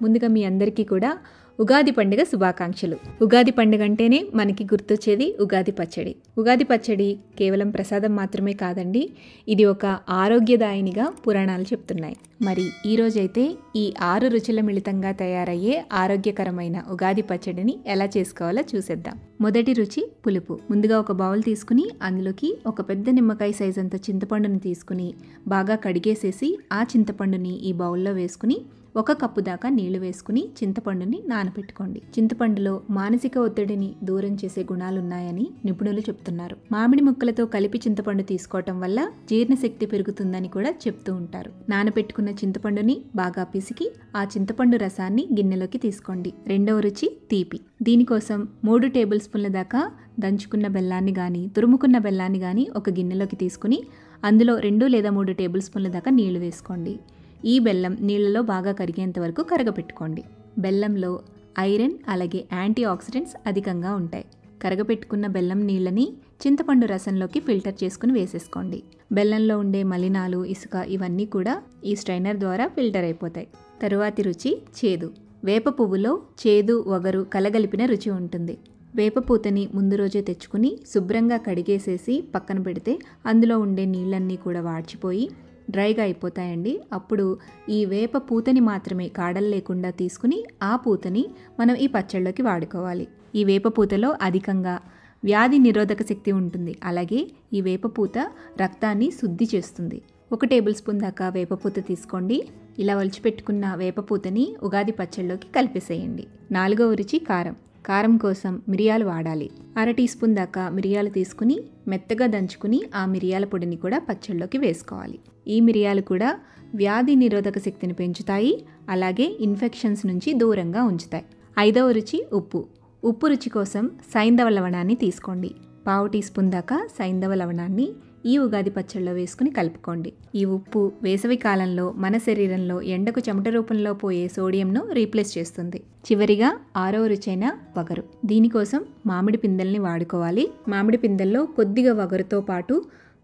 ముందుగా మీ అందరికీ కూడా ఉగాది పండుగ శుభాకాంక్షలు. ఉగాది పండుగ అంటేనే మనకి గుర్తొచ్చేది ఉగాది పచ్చడి. ఉగాది పచ్చడి కేవలం ప్రసాదం మాత్రమే కాదండి, ఇది ఒక ఆరోగ్యదాయినిగా పురాణాలు చెప్తున్నాయి. మరి ఈరోజైతే ఈ 6 రుచుల మిళితంగా తయారయ్యే ఆరోగ్యకరమైన ఉగాది పచ్చడిని ఎలా చేసుకోవాలో చూసేద్దాం. మొదటి రుచి పులుపు. ముందుగా ఒక బౌల్ తీసుకుని అందులోకి ఒక పెద్ద నిమ్మకాయ సైజ్ అంత చింతపండుని తీసుకుని బాగా కడిగేసేసి ఆ చింతపండుని ఈ బౌల్లో వేసుకుని 1 కప్పు దాకా నీళ్లు వేసుకుని చింతపండుని నానబెట్టుకోండి. చింతపండులో మానసిక ఒత్తిడిని దూరం చేసే గుణాలున్నాయని నిపుణులు చెప్తున్నారు. మామిడి ముక్కలతో కలిపి చింతపండు తీసుకోవటం వల్ల జీర్ణశక్తి పెరుగుతుందని కూడా చెప్తూ ఉంటారు. నానబెట్టుకున్న చింతపండుని బాగా పిసికి ఆ చింతపండు రసాన్ని గిన్నెలోకి తీసుకోండి. రెండవ రుచి తీపి. దీనికోసం 3 టేబుల్ స్పూన్ల దాకా దంచుకున్న బెల్లాన్ని గాని తురుముకున్న బెల్లాన్ని గాని ఒక గిన్నెలోకి తీసుకుని అందులో 2 లేదా 3 టేబుల్ స్పూన్ల దాకా నీళ్లు వేసుకోండి. ఈ బెల్లం నీళ్లలో బాగా కరిగేంత వరకు కరగపెట్టుకోండి. బెల్లంలో ఐరన్ అలాగే యాంటీ ఆక్సిడెంట్స్ అధికంగా ఉంటాయి. కరగపెట్టుకున్న బెల్లం నీళ్ళని చింతపండు రసంలోకి ఫిల్టర్ చేసుకుని వేసేసుకోండి. బెల్లంలో ఉండే మలినాలు, ఇసుక ఇవన్నీ కూడా ఈ స్ట్రైనర్ ద్వారా ఫిల్టర్ అయిపోతాయి. తరువాతి రుచి చేదు. వేప పువ్వులో చేదు, వగరు కలగలిపిన రుచి ఉంటుంది. వేప పూతని ముందు రోజే తెచ్చుకుని శుభ్రంగా కడిగేసేసి పక్కన పెడితే అందులో ఉండే నీళ్ళన్నీ కూడా వాడ్చిపోయి డ్రైగా అయిపోతాయండి. అప్పుడు ఈ వేప పూతని మాత్రమే కాడలు లేకుండా తీసుకుని ఆ పూతని మనం ఈ పచ్చళ్ళలోకి వాడుకోవాలి. ఈ వేప పూతలో అధికంగా వ్యాధి నిరోధక శక్తి ఉంటుంది. అలాగే ఈ వేప పూత రక్తాన్ని శుద్ధి చేస్తుంది. 1 టేబుల్ స్పూన్ దాకా వేపపూత తీసుకోండి. ఇలా ఒలిచిపెట్టుకున్న వేపపూతని ఉగాది పచ్చళ్ళలోకి కలిపేసేయండి. 4వ రుచి కారం. కారం కోసం మిరియాలు వాడాలి. 1/2 టీ స్పూన్ దాకా మిరియాలు తీసుకుని మెత్తగా దంచుకుని ఆ మిరియాల పొడిని కూడా పచ్చళ్ళలోకి వేసుకోవాలి. ఈ మిరియాలు కూడా వ్యాధి నిరోధక శక్తిని పెంచుతాయి, అలాగే ఇన్ఫెక్షన్స్ నుంచి దూరంగా ఉంచుతాయి. 5వ రుచి ఉప్పు. ఉప్పు రుచి కోసం సైంధవ లవణాన్ని తీసుకోండి. 1/2 టీ స్పూన్ దాకా సైంధవ లవణాన్ని ఈ ఉగాది పచ్చళ్ళలో వేసుకుని కలుపుకోండి. ఈ ఉప్పు వేసవి కాలంలో మన శరీరంలో ఎండకు చెమట రూపంలో పోయే సోడియంను రీప్లేస్ చేస్తుంది. చివరిగా 6వ రుచైన వగరు. దీనికోసం మామిడి పిందెల్ని వాడుకోవాలి. మామిడి పిందెల్లో కొద్దిగా వగరుతో పాటు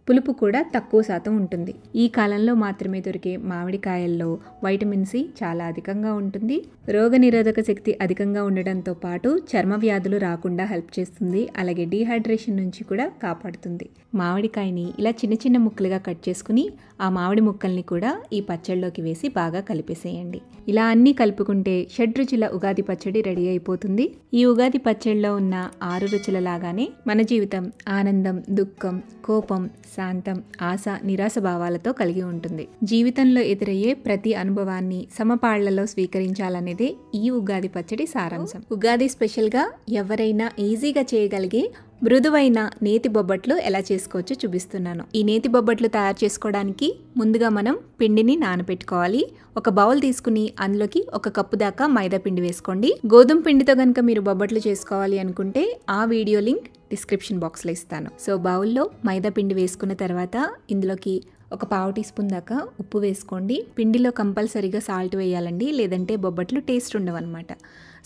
పులుపు కూడా తక్కువ శాతం ఉంటుంది. ఈ కాలంలో మాత్రమే దొరికే మామిడికాయల్లో వైటమిన్ సి చాలా అధికంగా ఉంటుంది. రోగనిరోధక శక్తి అధికంగా ఉండడంతో పాటు చర్మ వ్యాధులు రాకుండా హెల్ప్ చేస్తుంది. అలాగే డీహైడ్రేషన్ నుంచి కూడా కాపాడుతుంది. మామిడికాయని ఇలా చిన్న చిన్న ముక్కలుగా కట్ చేసుకుని ఆ మామిడి ముక్కల్ని కూడా ఈ పచ్చళ్ళలోకి వేసి బాగా కలిపేసేయండి. ఇలా అన్నీ కలుపుకుంటే షడ్రుచుల ఉగాది పచ్చడి రెడీ అయిపోతుంది. ఈ ఉగాది పచ్చడిలో ఉన్న 6 రుచుల లాగానే మన జీవితం ఆనందం, దుఃఖం, కోపం, శాంతం, ఆశ, నిరాశ భావాలతో కలిగి ఉంటుంది. జీవితంలో ఎదురయ్యే ప్రతి అనుభవాన్ని సమపాళ్లలో స్వీకరించాలనేదే ఈ ఉగాది పచ్చడి సారాంశం. ఉగాది స్పెషల్గా ఎవరైనా ఈజీగా చేయగలిగే మృదువైన నేతి బొబ్బట్లు ఎలా చేసుకోవచ్చో చూపిస్తున్నాను. ఈ నేతి బొబ్బట్లు తయారు చేసుకోవడానికి ముందుగా మనం పిండిని నానబెట్టుకోవాలి. ఒక బౌల్ తీసుకుని అందులోకి 1 కప్పు దాకా మైదా పిండి వేసుకోండి. గోధుమ పిండితో కనుక మీరు బొబ్బట్లు చేసుకోవాలి అనుకుంటే ఆ వీడియో లింక్ డిస్క్రిప్షన్ బాక్స్లో ఇస్తాను. సో బౌల్లో మైదా పిండి వేసుకున్న తర్వాత ఇందులోకి 1/4 టీ స్పూన్ దాకా ఉప్పు వేసుకోండి. పిండిలో కంపల్సరీగా సాల్ట్ వేయాలండి, లేదంటే బొబ్బట్లు టేస్ట్ ఉండవు అనమాట.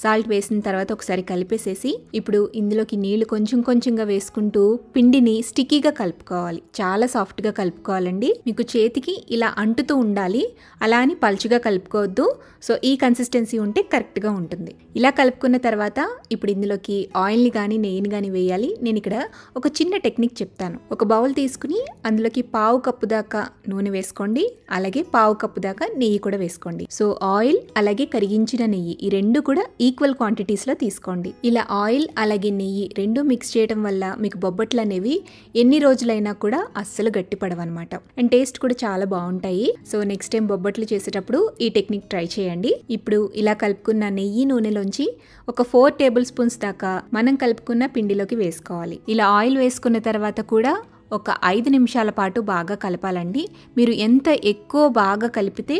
సాల్ట్ వేసిన తర్వాత ఒకసారి కలిపేసేసి ఇప్పుడు ఇందులోకి నీళ్లు కొంచెం కొంచెంగా వేసుకుంటూ పిండిని స్టిక్కీగా కలుపుకోవాలి. చాలా సాఫ్ట్గా కలుపుకోవాలండి. మీకు చేతికి ఇలా అంటుతూ ఉండాలి, అలా అని పల్చుగా కలుపుకోవద్దు. సో ఈ కన్సిస్టెన్సీ ఉంటే కరెక్ట్గా ఉంటుంది. ఇలా కలుపుకున్న తర్వాత ఇప్పుడు ఇందులోకి ఆయిల్ని కానీ నెయ్యిని కానీ వేయాలి. నేను ఇక్కడ ఒక చిన్న టెక్నిక్ చెప్తాను. ఒక బౌల్ తీసుకుని అందులోకి 1/2 కప్పు దాకా నూనె వేసుకోండి, అలాగే 1/2 కప్పు దాకా నెయ్యి కూడా వేసుకోండి. సో ఆయిల్ అలాగే కరిగించిన నెయ్యి ఈ రెండు కూడా ఈక్వల్ క్వాంటిటీస్లో తీసుకోండి. ఇలా ఆయిల్ అలాగే నెయ్యి రెండు మిక్స్ చేయడం వల్ల మీకు బొబ్బట్లు అనేవి ఎన్ని రోజులైనా కూడా అస్సలు గట్టిపడవన్నమాట. అండ్ టేస్ట్ కూడా చాలా బాగుంటాయి. సో నెక్స్ట్ టైం బొబ్బట్లు చేసేటప్పుడు ఈ టెక్నిక్ ట్రై చేయండి. ఇప్పుడు ఇలా కలుపుకున్న నెయ్యి నూనెలోంచి ఒక 4 టేబుల్ స్పూన్స్ దాకా మనం కలుపుకున్న పిండిలోకి వేసుకోవాలి. ఇలా ఆయిల్ వేసుకున్న తర్వాత కూడా ఒక 5 నిమిషాల పాటు బాగా కలపాలండి. మీరు ఎంత ఎక్కువ బాగా కలిపితే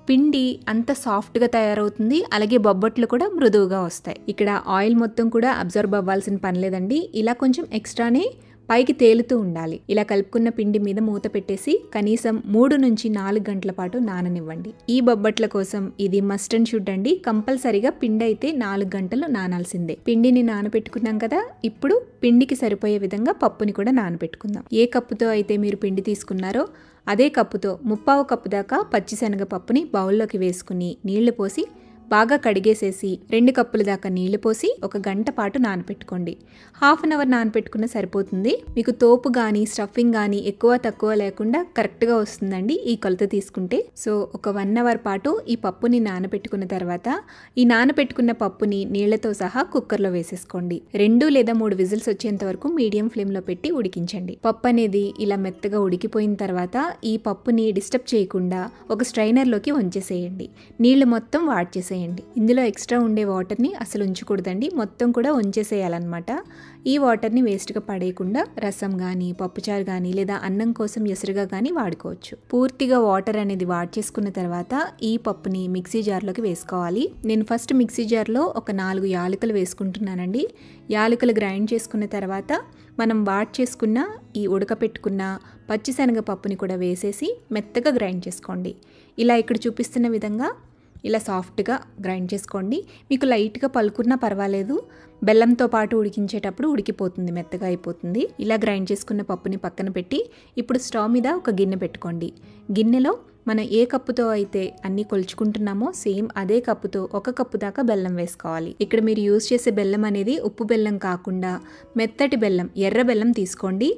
పిండి అంత సాఫ్ట్గా తయారవుతుంది, అలాగే బొబ్బట్లు కూడా మృదువుగా వస్తాయి. ఇక్కడ ఆయిల్ మొత్తం కూడా అబ్జర్వ్ అవ్వాల్సిన పని లేదండి. ఇలా కొంచెం ఎక్స్ట్రానే పైకి తేలుతూ ఉండాలి. ఇలా కలుపుకున్న పిండి మీద మూత పెట్టేసి కనీసం 3 నుంచి 4 గంటల పాటు నాననివ్వండి. ఈ బొబ్బట్ల కోసం ఇది మస్ట్ అండ్ షుడ్ అండి. కంపల్సరీగా పిండి అయితే 4 గంటలు నానాల్సిందే. పిండిని నానబెట్టుకున్నాం కదా, ఇప్పుడు పిండికి సరిపోయే విధంగా పప్పుని కూడా నానబెట్టుకుందాం. ఏ కప్పుతో అయితే మీరు పిండి తీసుకున్నారో అదే కప్పుతో 3/4 కప్పు దాకా పచ్చిశనగ పప్పుని బౌల్లోకి వేసుకుని నీళ్లు పోసి బాగా కడిగేసేసి 2 కప్పుల దాకా నీళ్లు పోసి 1 గంట పాటు నానపెట్టుకోండి. హాఫ్ అన్ అవర్ నానపెట్టుకున్న సరిపోతుంది. మీకు తోపు కానీ స్టఫింగ్ కానీ ఎక్కువ తక్కువ లేకుండా కరెక్ట్గా వస్తుందండి ఈ కొలత తీసుకుంటే. సో ఒక 1 అవర్ పాటు ఈ పప్పుని నానపెట్టుకున్న తర్వాత ఈ నానపెట్టుకున్న పప్పుని నీళ్లతో సహా కుక్కర్లో వేసేసుకోండి. 2 లేదా 3 విజిల్స్ వచ్చేంత వరకు మీడియం ఫ్లేమ్లో పెట్టి ఉడికించండి. పప్పు అనేది ఇలా మెత్తగా ఉడికిపోయిన తర్వాత ఈ పప్పుని డిస్టర్బ్ చేయకుండా ఒక స్ట్రైనర్లోకి వంచేసేయండి. నీళ్లు మొత్తం వాడ్చేసేయండి. ఇందులో ఎక్స్ట్రా ఉండే వాటర్ని అసలు ఉంచకూడదండి, మొత్తం కూడా వంచేసేయాలన్నమాట. ఈ వాటర్ని వేస్ట్గా పడేయకుండా రసం కానీ పప్పుచారు కానీ లేదా అన్నం కోసం ఎసురుగా కానీ వాడుకోవచ్చు. పూర్తిగా వాటర్ అనేది వాడ్చేసుకున్న తర్వాత ఈ పప్పుని మిక్సీ జార్లోకి వేసుకోవాలి. నేను ఫస్ట్ మిక్సీ జార్లో ఒక 4 యాలకులు వేసుకుంటున్నానండి. యాలకులు గ్రైండ్ చేసుకున్న తర్వాత మనం చేసుకున్న ఈ ఉడకపెట్టుకున్న పచ్చిశనగ పప్పుని కూడా వేసేసి మెత్తగా గ్రైండ్ చేసుకోండి. ఇలా ఇక్కడ చూపిస్తున్న విధంగా ఇలా సాఫ్ట్గా గ్రైండ్ చేసుకోండి. మీకు లైట్గా పలుకున్నా పర్వాలేదు, బెల్లంతో పాటు ఉడికించేటప్పుడు ఉడికిపోతుంది, మెత్తగా అయిపోతుంది. ఇలా గ్రైండ్ చేసుకున్న పప్పుని పక్కన పెట్టి ఇప్పుడు స్టవ్ మీద ఒక గిన్నె పెట్టుకోండి. గిన్నెలో మనం ఏ కప్పుతో అయితే అన్నీ కొలుచుకుంటున్నామో సేమ్ అదే కప్పుతో 1 కప్పు దాకా బెల్లం వేసుకోవాలి. ఇక్కడ మీరు యూజ్ చేసే బెల్లం అనేది ఉప్పు బెల్లం కాకుండా మెత్తటి బెల్లం, ఎర్ర బెల్లం తీసుకోండి.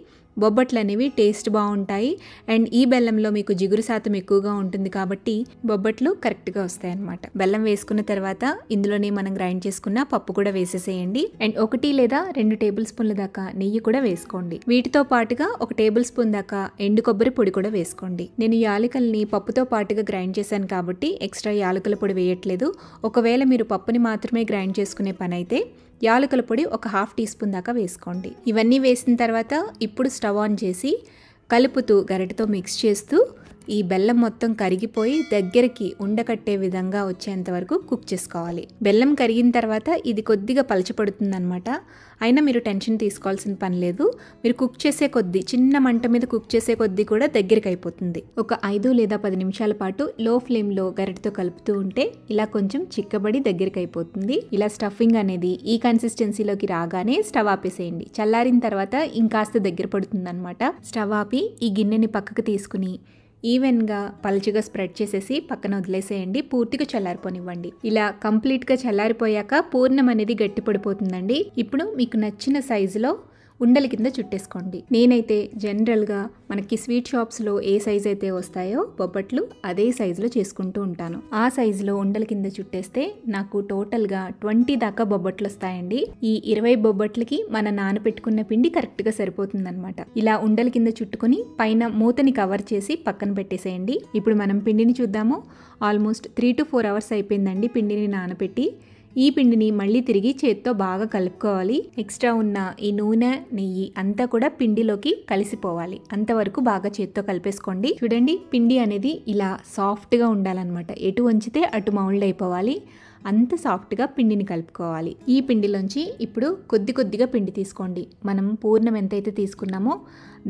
బొబ్బట్లు అనేవి టేస్ట్ బాగుంటాయి అండ్ ఈ బెల్లంలో మీకు జిగురు శాతం ఎక్కువగా ఉంటుంది కాబట్టి బొబ్బట్లు కరెక్ట్గా వస్తాయి అన్నమాట. బెల్లం వేసుకున్న తర్వాత ఇందులోనే మనం గ్రైండ్ చేసుకున్న పప్పు కూడా వేసేసేయండి అండ్ 1 లేదా 2 టేబుల్ స్పూన్ల దాకా నెయ్యి కూడా వేసుకోండి. వీటితో పాటుగా 1 టేబుల్ స్పూన్ దాకా ఎండు కొబ్బరి పొడి కూడా వేసుకోండి. నేను యాలకుల్ని పప్పుతో పాటుగా గ్రైండ్ చేశాను కాబట్టి ఎక్స్ట్రా యాలకుల పొడి వేయట్లేదు. ఒకవేళ మీరు పప్పుని మాత్రమే గ్రైండ్ చేసుకునే పని అయితే యాలకుల పొడి ఒక 1/2 టీ స్పూన్ దాకా వేసుకోండి. ఇవన్నీ వేసిన తర్వాత ఇప్పుడు స్టవ్ ఆన్ చేసి కలుపుతూ గరిటెతో మిక్స్ చేస్తూ ఈ బెల్లం మొత్తం కరిగిపోయి దగ్గరికి ఉండకట్టే విధంగా వచ్చేంత వరకు కుక్ చేసుకోవాలి. బెల్లం కరిగిన తర్వాత ఇది కొద్దిగా పలచపడుతుంది అనమాట. అయినా మీరు టెన్షన్ తీసుకోవాల్సిన పని లేదు. మీరు కుక్ చేసే కొద్దీ, చిన్న మంట మీద కుక్ చేసే కొద్దీ కూడా దగ్గరికి అయిపోతుంది. ఒక 5 లేదా 10 నిమిషాల పాటు లో ఫ్లేమ్లో గరిటెతో కలుపుతూ ఉంటే ఇలా కొంచెం చిక్కబడి దగ్గరికి అయిపోతుంది. ఇలా స్టఫింగ్ అనేది ఈ కన్సిస్టెన్సీలోకి రాగానే స్టవ్ ఆపేసేయండి. చల్లారిన తర్వాత ఇంకాస్త దగ్గర పడుతుంది అనమాట. స్టవ్ ఆపి ఈ గిన్నెని పక్కకు తీసుకుని ఈవెన్గా పలుచగా స్ప్రెడ్ చేసేసి పక్కన వదిలేసేయండి. పూర్తిగా చల్లారిపోనివ్వండి. ఇలా కంప్లీట్గా చల్లారిపోయాక పూర్ణం అనేది గట్టి పడిపోతుందండి. ఇప్పుడు మీకు నచ్చిన సైజులో ఉండల కింద చుట్టేసుకోండి. నేనైతే జనరల్గా మనకి స్వీట్ షాప్స్లో ఏ సైజ్ అయితే వస్తాయో బొబ్బట్లు అదే సైజులో చేసుకుంటూ ఉంటాను. ఆ సైజులో ఉండల కింద చుట్టేస్తే నాకు టోటల్గా 20 దాకా బొబ్బట్లు వస్తాయండి. ఈ 20 బొబ్బట్లకి మన నానపెట్టుకున్న పిండి కరెక్ట్గా సరిపోతుందన్నమాట. ఇలా ఉండల కింద చుట్టుకుని పైన మూతని కవర్ చేసి పక్కన పెట్టేసేయండి. ఇప్పుడు మనం పిండిని చూద్దాము. ఆల్మోస్ట్ 3 to 4 అవర్స్ అయిపోయిందండి పిండిని నానపెట్టి. ఈ పిండిని మళ్ళీ తిరిగి చేత్తో బాగా కలుపుకోవాలి. ఎక్స్ట్రా ఉన్న ఈ నూనె, నెయ్యి అంతా కూడా పిండిలోకి కలిసిపోవాలి. అంతవరకు బాగా చేత్తో కలిపేసుకోండి. చూడండి, పిండి అనేది ఇలా సాఫ్ట్గా ఉండాలన్నమాట. ఎటు వంచితే అటు మౌల్డ్ అయిపోవాలి. అంత సాఫ్ట్గా పిండిని కలుపుకోవాలి. ఈ పిండిలోంచి ఇప్పుడు కొద్దిగా పిండి తీసుకోండి. మనం పూర్ణం ఎంతైతే తీసుకున్నామో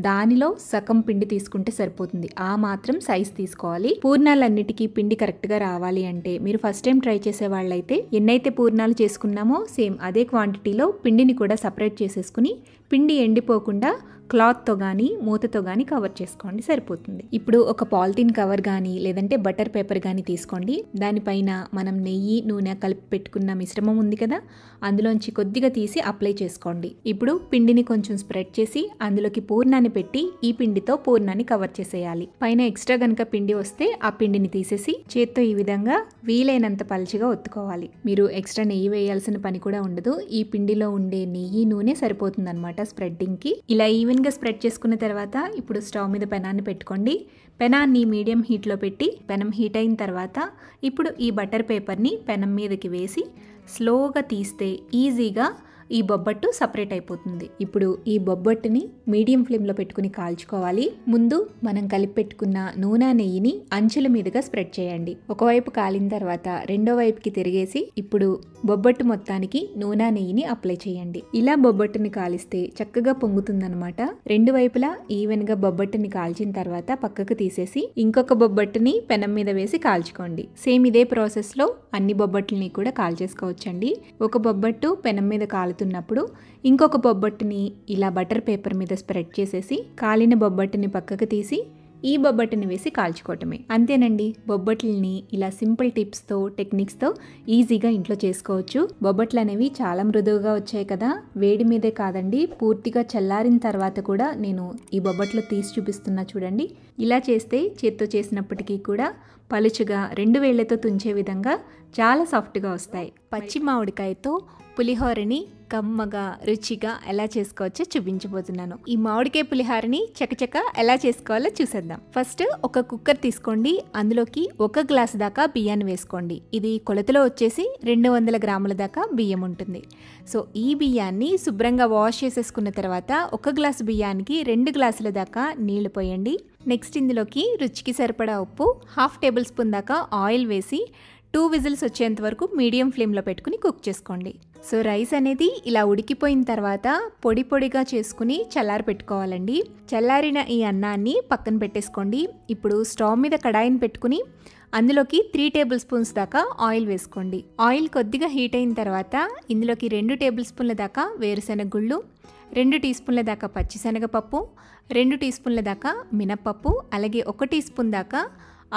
దానిలో సగం పిండి తీసుకుంటే సరిపోతుంది. ఆ మాత్రం సైజ్ తీసుకోవాలి. పూర్ణాలన్నిటికీ పిండి కరెక్ట్గా రావాలి అంటే మీరు ఫస్ట్ టైం ట్రై చేసే వాళ్ళైతే ఎన్నైతే పూర్ణాలు చేసుకున్నామో సేమ్ అదే క్వాంటిటీలో పిండిని కూడా సపరేట్ చేసేసుకుని పిండి ఎండిపోకుండా క్లాత్తో కానీ మూతతో కానీ కవర్ చేసుకోండి, సరిపోతుంది. ఇప్పుడు ఒక పాలిథిన్ కవర్ కానీ లేదంటే బటర్ పేపర్ కానీ తీసుకోండి. దానిపైన మనం నెయ్యి, నూనె కలిపి పెట్టుకున్న మిశ్రమం ఉంది కదా, అందులోంచి కొద్దిగా తీసి అప్లై చేసుకోండి. ఇప్పుడు పిండిని కొంచెం స్ప్రెడ్ చేసి అందులోకి పూర్ణాన్ని పెట్టి ఈ పిండితో పూర్ణాన్ని కవర్ చేసేయాలి. పైన ఎక్స్ట్రా కనుక పిండి వస్తే ఆ పిండిని తీసేసి చేత్తో ఈ విధంగా వీలైనంత పలుచగా ఒత్తుకోవాలి. మీరు ఎక్స్ట్రా నెయ్యి వేయాల్సిన పని కూడా ఉండదు. ఈ పిండిలో ఉండే నెయ్యి, నూనె సరిపోతుంది అనమాట స్ప్రెడ్డింగ్ కి. ఇలా ఈవెన్ గా స్ప్రెడ్ చేసుకున్న తర్వాత ఇప్పుడు స్టవ్ మీద పెనాన్ని పెట్టుకోండి. పెనాన్ని మీడియం హీట్లో పెట్టి పెనం హీట్ అయిన తర్వాత ఇప్పుడు ఈ బటర్ పేపర్ని పెనం మీదకి వేసి స్లోగా తీస్తే ఈజీగా ఈ బొబ్బట్టు సపరేట్ అయిపోతుంది. ఇప్పుడు ఈ బొబ్బట్టుని మీడియం ఫ్లేమ్లో పెట్టుకుని కాల్చుకోవాలి. ముందు మనం కలిపి పెట్టుకున్న నూనె, నెయ్యిని అంచుల మీదుగా స్ప్రెడ్ చేయండి. ఒకవైపు కాలిన తర్వాత రెండో వైపుకి తిరిగేసి ఇప్పుడు బొబ్బట్టు మొత్తానికి నూనె, నెయ్యిని అప్లై చేయండి. ఇలా బొబ్బట్టుని కాలిస్తే చక్కగా పొంగుతుందన్నమాట. రెండు వైపులా ఈవెన్ గా బొబ్బట్టుని కాల్చిన తర్వాత పక్కకు తీసేసి ఇంకొక బొబ్బట్టుని పెనం మీద వేసి కాల్చుకోండి. సేమ్ ఇదే ప్రాసెస్ లో అన్ని బొబ్బట్లని కూడా కాల్చేసుకోవచ్చండి. ఒక బొబ్బట్టు పెనం మీద కాలుతున్నప్పుడు ఇంకొక బొబ్బట్టుని ఇలా బటర్ పేపర్ మీద స్ప్రెడ్ చేసేసి కాలిన బొబ్బట్టుని పక్కకు తీసి ఈ బొబ్బట్టిని వేసి కాల్చుకోవటమే. అంతేనండి, బొబ్బట్లని ఇలా సింపుల్ టిప్స్తో టెక్నిక్స్తో ఈజీగా ఇంట్లో చేసుకోవచ్చు. బొబ్బట్లు అనేవి చాలా మృదువుగా వచ్చాయి కదా. వేడి మీదే కాదండి, పూర్తిగా చల్లారిన తర్వాత కూడా నేను ఈ బొబ్బట్లు తీసి చూపిస్తున్నా చూడండి. ఇలా చేస్తే చేత్తో చేసినప్పటికీ కూడా పలుచుగా 2 వేళ్లతో తుంచే విధంగా చాలా సాఫ్ట్గా వస్తాయి. పచ్చి మామిడికాయతో పులిహోరని కమ్మగా రుచిగా ఎలా చేసుకోవచ్చో చూపించబోతున్నాను. ఈ మామిడికాయ పులిహోరని చకచక ఎలా చేసుకోవాలో చూసేద్దాం. ఫస్ట్ ఒక కుక్కర్ తీసుకోండి. అందులోకి 1 గ్లాసు దాకా బియ్యాన్ని వేసుకోండి. ఇది కొలతలో వచ్చేసి 200 గ్రాముల దాకా బియ్యం ఉంటుంది. సో ఈ బియ్యాన్ని శుభ్రంగా వాష్ చేసేసుకున్న తర్వాత 1 గ్లాసు బియ్యానికి 2 గ్లాసుల దాకా నీళ్లు పోయండి. నెక్స్ట్ ఇందులోకి రుచికి సరిపడా ఉప్పు, 1/2 టేబుల్ స్పూన్ దాకా ఆయిల్ వేసి 2 విజిల్స్ వచ్చేంత వరకు మీడియం ఫ్లేమ్లో పెట్టుకుని కుక్ చేసుకోండి. సో రైస్ అనేది ఇలా ఉడికిపోయిన తర్వాత పొడి పొడిగా చేసుకుని చల్లారి పెట్టుకోవాలండి. చల్లారిన ఈ అన్నాన్ని పక్కన పెట్టేసుకోండి. ఇప్పుడు స్టవ్ మీద కడాయిని పెట్టుకుని అందులోకి 3 టేబుల్ స్పూన్స్ దాకా ఆయిల్ వేసుకోండి. ఆయిల్ కొద్దిగా హీట్ అయిన తర్వాత ఇందులోకి 2 టేబుల్ స్పూన్ల దాకా వేరుశెనగ గుళ్ళు, 2 టీ స్పూన్ల దాకా పచ్చిశనగపప్పు, 2 టీ స్పూన్ల దాకా మినప్పప్పు, అలాగే 1 టీ స్పూన్ దాకా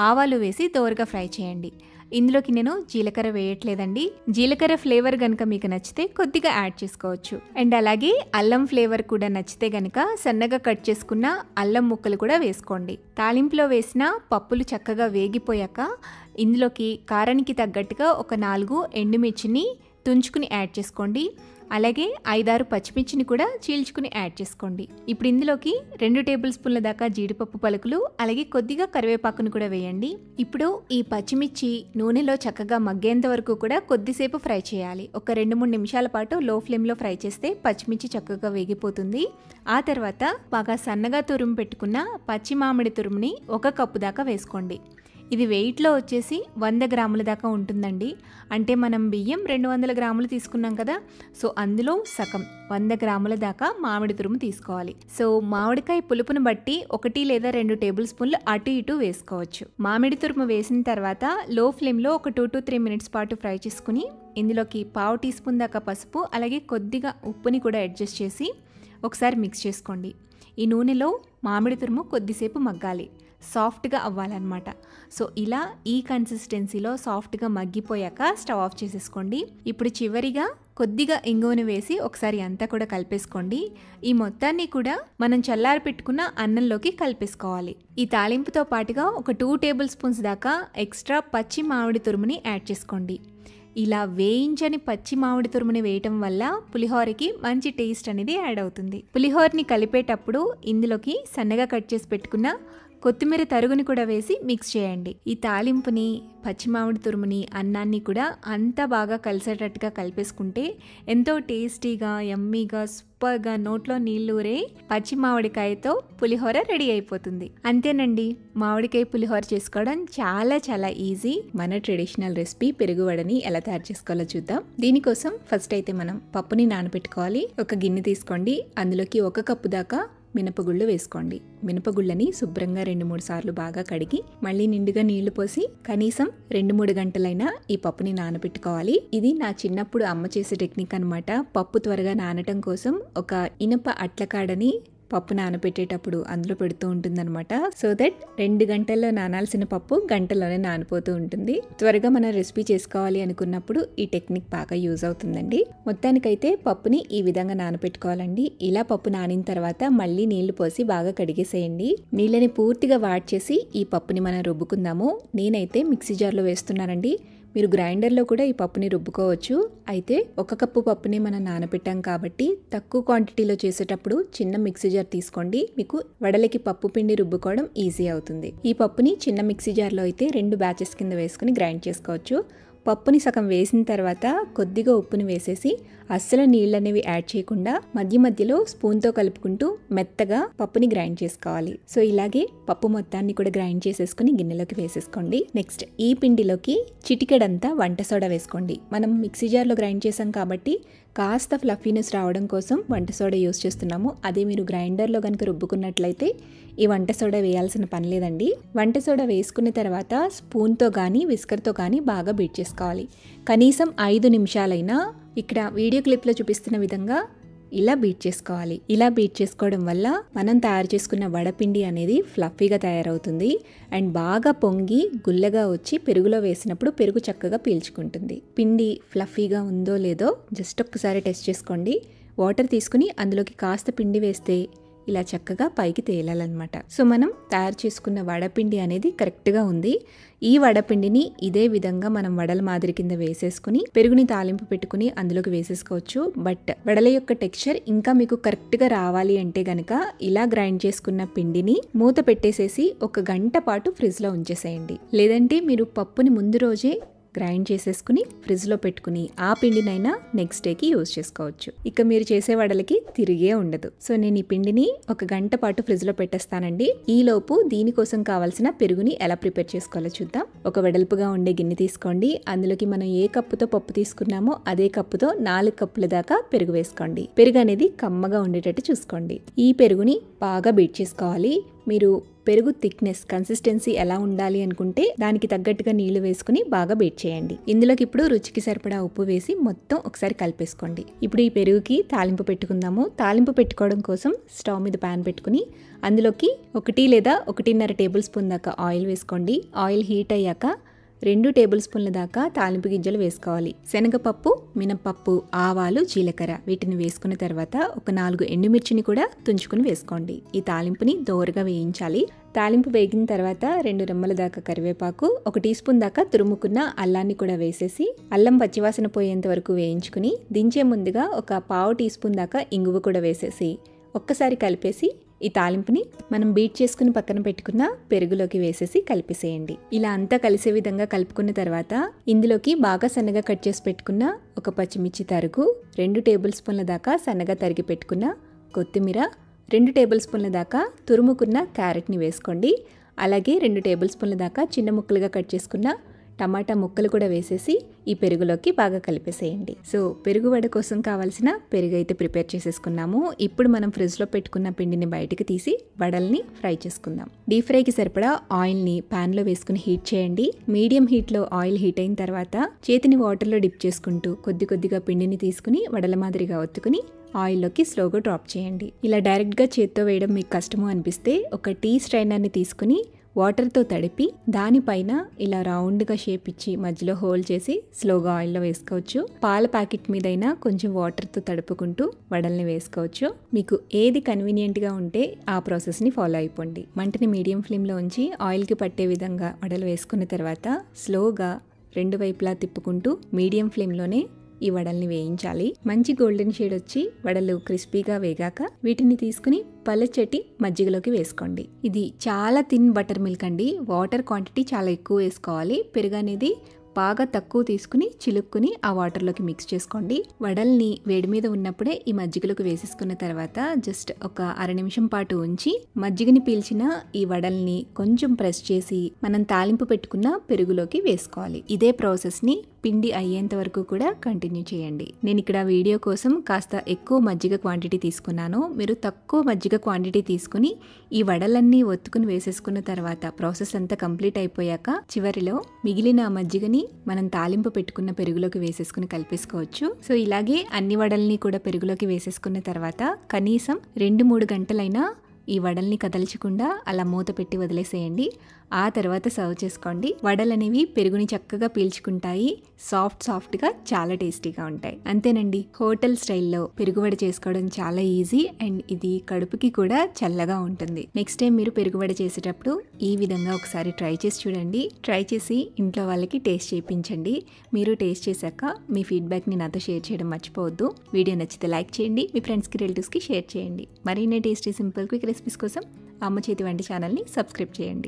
ఆవాలు వేసి దోరగా ఫ్రై చేయండి. ఇందులోకి నేను జీలకర్ర వేయట్లేదండి. జీలకర్ర ఫ్లేవర్ కనుక మీకు నచ్చితే కొద్దిగా యాడ్ చేసుకోవచ్చు. అండ్ అలాగే అల్లం ఫ్లేవర్ కూడా నచ్చితే కనుక సన్నగా కట్ చేసుకున్న అల్లం ముక్కలు కూడా వేసుకోండి. తాలింపులో వేసిన పప్పులు చక్కగా వేగిపోయాక ఇందులోకి కారానికి తగ్గట్టుగా ఒక 4 ఎండుమిర్చిని తుంచుకుని యాడ్ చేసుకోండి. అలాగే 5-6 పచ్చిమిర్చిని కూడా చీల్చుకుని యాడ్ చేసుకోండి. ఇప్పుడు ఇందులోకి 2 టేబుల్ స్పూన్ల దాకా జీడిపప్పు పలుకులు, అలాగే కొద్దిగా కరివేపాకును కూడా వేయండి. ఇప్పుడు ఈ పచ్చిమిర్చి నూనెలో చక్కగా మగ్గేంత వరకు కూడా కొద్దిసేపు ఫ్రై చేయాలి. ఒక 2-3 నిమిషాల పాటు లో ఫ్లేమ్లో ఫ్రై చేస్తే పచ్చిమిర్చి చక్కగా వేగిపోతుంది. ఆ తర్వాత బాగా సన్నగా తురుము పెట్టుకున్న పచ్చి మామిడి తురుముని 1 కప్పు దాకా వేసుకోండి. ఇది వెయిట్లో వచ్చేసి 100 గ్రాముల దాకా ఉంటుందండి. అంటే మనం బియ్యం 200 గ్రాములు తీసుకున్నాం కదా, సో అందులో సగం 100 గ్రాముల దాకా మామిడి తురుము తీసుకోవాలి. సో మామిడికాయ పులుపును బట్టి 1 లేదా 2 టేబుల్ స్పూన్లు అటు ఇటు వేసుకోవచ్చు. మామిడి తురుము వేసిన తర్వాత లో ఫ్లేమ్లో ఒక 2 to 3 మినిట్స్ పాటు ఫ్రై చేసుకుని ఇందులోకి 1/2 టీ స్పూన్ దాకా పసుపు, అలాగే కొద్దిగా ఉప్పుని కూడా అడ్జస్ట్ చేసి ఒకసారి మిక్స్ చేసుకోండి. ఈ నూనెలో మామిడి తురుము కొద్దిసేపు మగ్గాలి, సాఫ్ట్గా అవ్వాలన్నమాట. సో ఇలా ఈ కన్సిస్టెన్సీలో సాఫ్ట్గా మగ్గిపోయాక స్టవ్ ఆఫ్ చేసేసుకోండి. ఇప్పుడు చివరిగా కొద్దిగా ఇంగువను వేసి ఒకసారి అంతా కూడా కలిపేసుకోండి. ఈ మొత్తాన్ని కూడా మనం చల్లారి పెట్టుకున్న అన్నంలోకి కలిపేసుకోవాలి. ఈ తాలింపుతో పాటుగా ఒక 2 టేబుల్ స్పూన్స్ దాకా ఎక్స్ట్రా పచ్చి మామిడి తురుముని యాడ్ చేసుకోండి. ఇలా వేయించని పచ్చి మామిడి తురుముని వేయటం వల్ల పులిహోరకి మంచి టేస్ట్ అనేది యాడ్ అవుతుంది. పులిహోరని కలిపేటప్పుడు ఇందులోకి సన్నగా కట్ చేసి పెట్టుకున్న కొత్తిమీర తరుగుని కూడా వేసి మిక్స్ చేయండి. ఈ తాలింపుని పచ్చి మామిడి తురుముని అన్నాన్ని కూడా అంతా బాగా కలిసేటట్టుగా కలిపేసుకుంటే ఎంతో టేస్టీగా యమ్మీగా సూపర్గా నోట్లో నీళ్ళూరే పచ్చి మామిడికాయతో పులిహోర రెడీ అయిపోతుంది. అంతేనండి, మామిడికాయ పులిహోర చేసుకోవడం చాలా చాలా ఈజీ. మన ట్రెడిషనల్ రెసిపీ పెరుగువడని ఎలా తయారు చేసుకోవాలో చూద్దాం. దీనికోసం ఫస్ట్ అయితే మనం పప్పుని నానబెట్టుకోవాలి. ఒక గిన్నె తీసుకోండి. అందులోకి 1 కప్పు దాకా మినపగుళ్ళు వేసుకోండి. మినపగుళ్ళని శుభ్రంగా 2-3 సార్లు బాగా కడిగి మళ్ళీ నిండుగా నీళ్లు పోసి కనీసం 2-3 గంటలైనా ఈ పప్పుని నానబెట్టుకోవాలి. ఇది నా చిన్నప్పుడు అమ్మ చేసే టెక్నిక్ అన్నమాట. పప్పు త్వరగా నానటం కోసం ఒక ఇనుప అట్లకాడని పప్పు నానబెట్టేటప్పుడు అందులో పెడుతూ ఉంటుందన్నమాట. సో దట్ 2 గంటల్లో నానాల్సిన పప్పు గంటలోనే నానిపోతూ ఉంటుంది. త్వరగా మన రెసిపీ చేసుకోవాలి అనుకున్నప్పుడు ఈ టెక్నిక్ బాగా యూజ్ అవుతుందండి. మొత్తానికైతే పప్పుని ఈ విధంగా నానబెట్టుకోవాలండి. ఇలా పప్పు నానిన తర్వాత మళ్ళీ నీళ్లు పోసి బాగా కడిగేసేయండి. నీళ్ళని పూర్తిగా వాడ్చేసి ఈ పప్పుని మనం రుబ్బుకుందాము. నేనైతే మిక్సీ జార్లో వేస్తున్నానండి. మీరు గ్రైండర్లో కూడా ఈ పప్పుని రుబ్బుకోవచ్చు. అయితే 1 కప్పు పప్పుని మనం నానబెట్టాం కాబట్టి తక్కువ క్వాంటిటీలో చేసేటప్పుడు చిన్న మిక్సీ జార్ తీసుకోండి. మీకు వడలకి పప్పు పిండి రుబ్బుకోవడం ఈజీ అవుతుంది. ఈ పప్పుని చిన్న మిక్సీ జార్లో అయితే 2 బ్యాచెస్ కింద వేసుకుని గ్రైండ్ చేసుకోవచ్చు. పప్పుని సగం వేసిన తర్వాత కొద్దిగా ఉప్పుని వేసేసి అస్సలు నీళ్ళు అనేవి యాడ్ చేయకుండా మధ్య మధ్యలో స్పూన్తో కలుపుకుంటూ మెత్తగా పప్పుని గ్రైండ్ చేసుకోవాలి. సో ఇలాగే పప్పు మొత్తాన్ని కూడా గ్రైండ్ చేసేసుకుని గిన్నెలోకి వేసేసుకోండి. నెక్స్ట్ ఈ పిండిలోకి చిటికెడంతా వంట సోడా వేసుకోండి. మనం మిక్సీ జార్లో గ్రైండ్ చేసాం కాబట్టి కాస్త ఫ్లఫీనెస్ రావడం కోసం వంట సోడా యూస్ చేస్తున్నాము. అదే మీరు గ్రైండర్లో కనుక రుబ్బుకున్నట్లయితే ఈ వంట సోడా వేయాల్సిన పని లేదండి. వంట సోడా వేసుకున్న తర్వాత స్పూన్తో కానీ విస్కర్తో కానీ బాగా బీట్ చేసుకోవాలి. కనీసం 5 నిమిషాలైనా ఇక్కడ వీడియో క్లిప్లో చూపిస్తున్న విధంగా ఇలా బీట్ చేసుకోవాలి. ఇలా బీట్ చేసుకోవడం వల్ల మనం తయారు చేసుకున్న వడపిండి అనేది ఫ్లఫీగా తయారవుతుంది అండ్ బాగా పొంగి గుల్లగా వచ్చి పెరుగులో వేసినప్పుడు పెరుగు చక్కగా పీల్చుకుంటుంది. పిండి ఫ్లఫీగా ఉందో లేదో జస్ట్ ఒక్కసారి టెస్ట్ చేసుకోండి. వాటర్ తీసుకుని అందులోకి కాస్త పిండి వేస్తే ఇలా చక్కగా పైకి తేలాలన్నమాట. సో మనం తయారు చేసుకున్న వడపిండి అనేది కరెక్ట్గా ఉంది. ఈ వడపిండిని ఇదే విధంగా మనం వడల మాదిరి కింద వేసేసుకుని పెరుగుని తాలింపు పెట్టుకుని అందులోకి వేసేసుకోవచ్చు. బట్ వడల యొక్క టెక్స్చర్ ఇంకా మీకు కరెక్ట్గా రావాలి అంటే గనక ఇలా గ్రైండ్ చేసుకున్న పిండిని మూత పెట్టేసేసి 1 గంట పాటు ఫ్రిడ్జ్లో ఉంచేసేయండి. లేదంటే మీరు పప్పుని ముందు రోజే గ్రైండ్ చేసేసుకుని ఫ్రిడ్జ్లో పెట్టుకుని ఆ పిండినైనా నెక్స్ట్ డేకి యూజ్ చేసుకోవచ్చు. ఇక మీరు చేసే వడలకి తిరిగే ఉండదు. సో నేను ఈ పిండిని 1 గంట పాటు ఫ్రిడ్జ్లో పెట్టేస్తానండి. ఈలోపు దీనికోసం కావాల్సిన పెరుగుని ఎలా ప్రిపేర్ చేసుకోవాలో చూద్దాం. ఒక వెడల్పుగా ఉండే గిన్నె తీసుకోండి. అందులోకి మనం ఏ కప్పుతో పప్పు తీసుకున్నామో అదే కప్పుతో 4 కప్పుల దాకా పెరుగు వేసుకోండి. పెరుగు అనేది కమ్మగా ఉండేటట్టు చూసుకోండి. ఈ పెరుగుని బాగా బీట్ చేసుకోవాలి. మీరు పెరుగు థిక్నెస్ కన్సిస్టెన్సీ ఎలా ఉండాలి అనుకుంటే దానికి తగ్గట్టుగా నీళ్లు వేసుకుని బాగా బీట్ చేయండి. ఇందులోకి ఇప్పుడు రుచికి సరిపడా ఉప్పు వేసి మొత్తం ఒకసారి కలిపేసుకోండి. ఇప్పుడు ఈ పెరుగుకి తాలింపు పెట్టుకుందాము. తాలింపు పెట్టుకోవడం కోసం స్టవ్ మీద ప్యాన్ పెట్టుకుని అందులోకి 1 లేదా 1.5 టేబుల్ స్పూన్ దాకా ఆయిల్ వేసుకోండి. ఆయిల్ హీట్ అయ్యాక 2 టేబుల్ స్పూన్ల దాకా తాలింపు గింజలు వేసుకోవాలి. శనగపప్పు, మినపప్పు, ఆవాలు, జీలకర్ర వీటిని వేసుకున్న తర్వాత ఒక 4 ఎండుమిర్చిని కూడా తుంచుకుని వేసుకోండి. ఈ తాలింపుని దోరగా వేయించాలి. తాలింపు వేగిన తర్వాత 2 రెమ్మల దాకా కరివేపాకు, 1 టీ స్పూన్ దాకా తురుముకున్న అల్లాన్ని కూడా వేసేసి అల్లం పచ్చివాసన పోయేంత వరకు వేయించుకుని దించే ముందుగా ఒక 1/2 టీ స్పూన్ దాకా ఇంగువ కూడా వేసేసి ఒక్కసారి కలిపేసి ఈ తాలింపుని మనం బీట్ చేసుకుని పక్కన పెట్టుకున్న పెరుగులోకి వేసేసి కలిపేసేయండి. ఇలా అంతా కలిసే విధంగా కలుపుకున్న తర్వాత ఇందులోకి బాగా సన్నగా కట్ చేసి పెట్టుకున్న ఒక పచ్చిమిర్చి తరుగు, 2 టేబుల్ స్పూన్ల దాకా సన్నగా తరిగి పెట్టుకున్న కొత్తిమీర, 2 టేబుల్ స్పూన్ల దాకా తురుముకున్న క్యారెట్ని వేసుకోండి. అలాగే 2 టేబుల్ స్పూన్ల దాకా చిన్న ముక్కలుగా కట్ చేసుకున్న టమాటా ముక్కలు కూడా వేసేసి ఈ పెరుగులోకి బాగా కలిపేసేయండి. సో పెరుగు వడ కోసం కావాల్సిన పెరుగు అయితే ప్రిపేర్ చేసేసుకున్నాము. ఇప్పుడు మనం ఫ్రిడ్జ్లో పెట్టుకున్న పిండిని బయటకు తీసి వడల్ని ఫ్రై చేసుకుందాం. డీప్ ఫ్రైకి సరిపడా ఆయిల్ని ప్యాన్లో వేసుకుని హీట్ చేయండి. మీడియం హీట్లో ఆయిల్ హీట్ అయిన తర్వాత చేతిని వాటర్లో డిప్ చేసుకుంటూ కొద్దిగా పిండిని తీసుకుని వడల మాదిరిగా ఒత్తుకుని ఆయిల్లోకి స్లోగా డ్రాప్ చేయండి. ఇలా డైరెక్ట్గా చేత్తో వేయడం మీకు కష్టము అనిపిస్తే ఒక టీ స్ట్రైనర్ని తీసుకుని వాటర్తో తడిపి దానిపైన ఇలా రౌండ్గా షేప్ ఇచ్చి మధ్యలో హోల్ చేసి స్లోగా ఆయిల్లో వేసుకోవచ్చు. పాల ప్యాకెట్ మీదైనా కొంచెం వాటర్తో తడుపుకుంటూ వడల్ని వేసుకోవచ్చు. మీకు ఏది కన్వీనియంట్గా ఉంటే ఆ ప్రాసెస్ని ఫాలో అయిపోండి. మంటని మీడియం ఫ్లేమ్లో ఉంచి ఆయిల్కి పట్టే విధంగా వడలు వేసుకున్న తర్వాత స్లోగా 2 వైపులా తిప్పుకుంటూ మీడియం ఫ్లేమ్లోనే ఈ వడల్ని వేయించాలి. మంచి గోల్డెన్ షేడ్ వచ్చి వడలు క్రిస్పీగా వేగాక వీటిని తీసుకుని పలచటి మజ్జిగలోకి వేసుకోండి. ఇది చాలా థిన్ బటర్ మిల్క్ అండి. వాటర్ క్వాంటిటీ చాలా ఎక్కువ వేసుకోవాలి. పెరుగు అనేది బాగా తక్కువ తీసుకుని చిలుక్కుని ఆ వాటర్లోకి మిక్స్ చేసుకోండి. వడల్ని వేడి మీద ఉన్నప్పుడే ఈ మజ్జిగలోకి వేసేసుకున్న తర్వాత జస్ట్ ఒక 1/2 నిమిషం పాటు ఉంచి మజ్జిగని పీల్చిన ఈ వడల్ని కొంచెం ప్రెస్ చేసి మనం తాలింపు పెట్టుకున్న పెరుగులోకి వేసుకోవాలి. ఇదే ప్రాసెస్ని పిండి అయ్యేంత వరకు కూడా కంటిన్యూ చేయండి. నేను ఇక్కడ వీడియో కోసం కాస్త ఎక్కువ మజ్జిగ క్వాంటిటీ తీసుకున్నాను. మీరు తక్కువ మజ్జిగ క్వాంటిటీ తీసుకుని ఈ వడలన్నీ ఒత్తుకుని వేసేసుకున్న తర్వాత ప్రాసెస్ అంతా కంప్లీట్ అయిపోయాక చివరిలో మిగిలిన మజ్జిగని మనం తాలింపు పెట్టుకున్న పెరుగులోకి వేసేసుకుని కలిపేసుకోవచ్చు. సో ఇలాగే అన్ని వడల్ని కూడా పెరుగులోకి వేసేసుకున్న తర్వాత కనీసం 2-3 గంటలైనా ఈ వడల్ని కదల్చకుండా అలా మూత పెట్టి వదిలేసేయండి. ఆ తర్వాత సర్వ్ చేసుకోండి. వడలు అనేవి పెరుగుని చక్కగా పీల్చుకుంటాయి. సాఫ్ట్గా చాలా టేస్టీగా ఉంటాయి. అంతేనండి, హోటల్ స్టైల్లో పెరుగు వడ చేసుకోవడం చాలా ఈజీ అండ్ ఇది కడుపుకి కూడా చల్లగా ఉంటుంది. నెక్స్ట్ టైం మీరు పెరుగు వడ చేసేటప్పుడు ఈ విధంగా ఒకసారి ట్రై చేసి చూడండి. ట్రై చేసి ఇంట్లో వాళ్ళకి టేస్ట్ చేయించండి. మీరు టేస్ట్ చేశాక మీ ఫీడ్బ్యాక్ని నాతో షేర్ చేయడం మర్చిపోవద్దు. వీడియో నచ్చితే లైక్ చేయండి. మీ ఫ్రెండ్స్కి రిలేటివ్స్కి షేర్ చేయండి. మరిన్ని టేస్టీ సింపుల్ క్విక్ రెసిపీస్ కోసం అమ్మ చేతి వంట ఛానల్ని సబ్స్క్రైబ్ చేయండి.